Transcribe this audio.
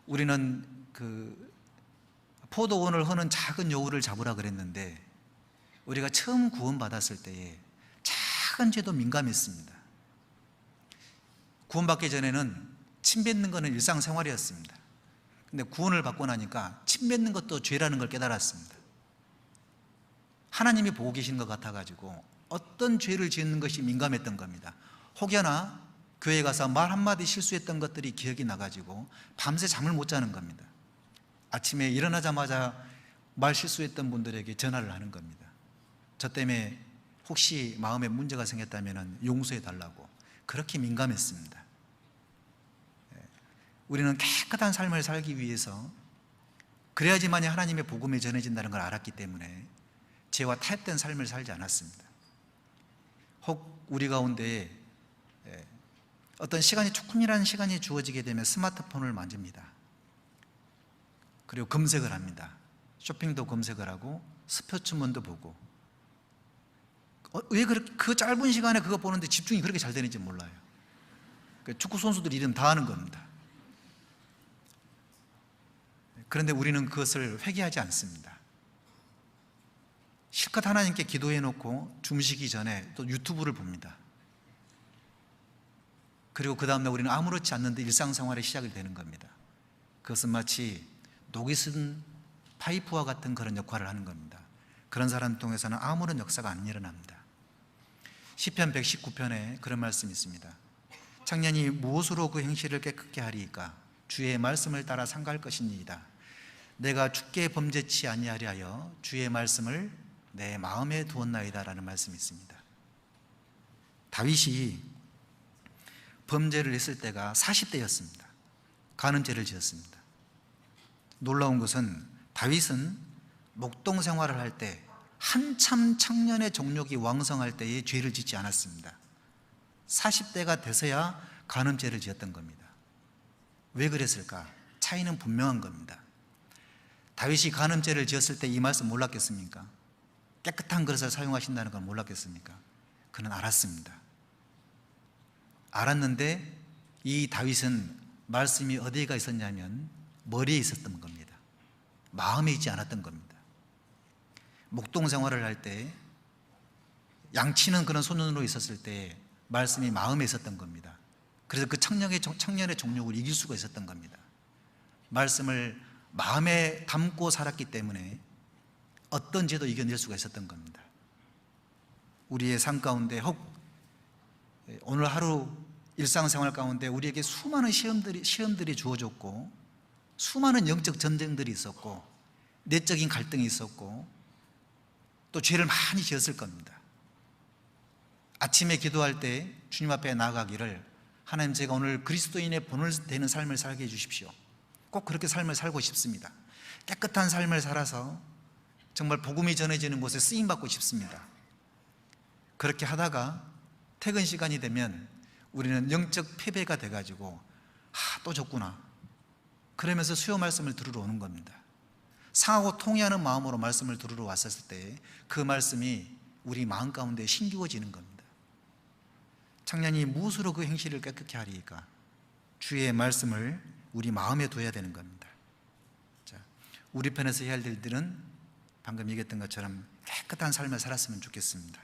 우리는 포도원을 허는 작은 여우를 잡으라 그랬는데, 우리가 처음 구원받았을 때에 작은 죄도 민감했습니다. 구원받기 전에는 침 뱉는 것은 일상생활이었습니다. 근데 구원을 받고 나니까 침 뱉는 것도 죄라는 걸 깨달았습니다. 하나님이 보고 계신 것 같아가지고 어떤 죄를 짓는 것이 민감했던 겁니다. 혹여나 교회 가서 말 한마디 실수했던 것들이 기억이 나가지고 밤새 잠을 못 자는 겁니다. 아침에 일어나자마자 말 실수했던 분들에게 전화를 하는 겁니다. 저 때문에 혹시 마음에 문제가 생겼다면 용서해 달라고. 그렇게 민감했습니다. 우리는 깨끗한 삶을 살기 위해서, 그래야지만이 하나님의 복음이 전해진다는 걸 알았기 때문에 죄와 타협된 삶을 살지 않았습니다. 혹 우리 가운데 어떤 시간이, 조금이라는 시간이 주어지게 되면 스마트폰을 만집니다. 그리고 검색을 합니다. 쇼핑도 검색을 하고 스포츠문도 보고. 왜 그렇게 그 짧은 시간에 그거 보는데 집중이 그렇게 잘 되는지 몰라요. 축구 선수들 이름 다 아는 겁니다. 그런데 우리는 그것을 회개하지 않습니다. 실컷 하나님께 기도해 놓고 주무시기 전에 또 유튜브를 봅니다. 그리고 그 다음날 우리는 아무렇지 않는데 일상생활에 시작이 되는 겁니다. 그것은 마치 녹이 쓴 파이프와 같은 그런 역할을 하는 겁니다. 그런 사람 통해서는 아무런 역사가 안 일어납니다. 시편 119편에 그런 말씀이 있습니다. 청년이 무엇으로 그 행실을 깨끗게 하리이까? 주의 말씀을 따라 상갈 것이니이다. 내가 주께 범죄치 아니하리하여 주의 말씀을 내 마음에 두었나이다 라는 말씀이 있습니다. 다윗이 범죄를 했을 때가 40대였습니다. 간음죄를 지었습니다. 놀라운 것은 다윗은 목동 생활을 할 때, 한참 청년의 정욕이 왕성할 때에 죄를 짓지 않았습니다. 40대가 돼서야 간음죄를 지었던 겁니다. 왜 그랬을까? 차이는 분명한 겁니다. 다윗이 간음죄를 지었을 때 이 말씀 몰랐겠습니까? 깨끗한 그릇을 사용하신다는 걸 몰랐겠습니까? 그는 알았습니다. 알았는데 이 다윗은 말씀이 어디가 있었냐면 머리에 있었던 겁니다. 마음에 있지 않았던 겁니다. 목동 생활을 할 때, 양치는 그런 소년으로 있었을 때 말씀이 마음에 있었던 겁니다. 그래서 그 청년의 정욕을 이길 수가 있었던 겁니다. 말씀을 마음에 담고 살았기 때문에 어떤 죄도 이겨낼 수가 있었던 겁니다. 우리의 삶 가운데, 혹 오늘 하루 일상생활 가운데 우리에게 수많은 시험들이 주어졌고, 수많은 영적 전쟁들이 있었고, 내적인 갈등이 있었고, 또 죄를 많이 지었을 겁니다. 아침에 기도할 때 주님 앞에 나아가기를, 하나님, 제가 오늘 그리스도인의 본을 되는 삶을 살게 해주십시오. 꼭 그렇게 삶을 살고 싶습니다. 깨끗한 삶을 살아서 정말 복음이 전해지는 곳에 쓰임받고 싶습니다. 그렇게 하다가 퇴근 시간이 되면 우리는 영적 패배가 돼가지고 또 졌구나, 그러면서 수요 말씀을 들으러 오는 겁니다. 상하고 통회하는 마음으로 말씀을 들으러 왔었을 때 그 말씀이 우리 마음 가운데 심기워지는 겁니다. 청년이 무엇으로 그 행실을 깨끗게 하리이까? 주의 말씀을 우리 마음에 둬야 되는 겁니다. 자, 우리 편에서 해야 할 일들은 방금 얘기했던 것처럼 깨끗한 삶을 살았으면 좋겠습니다.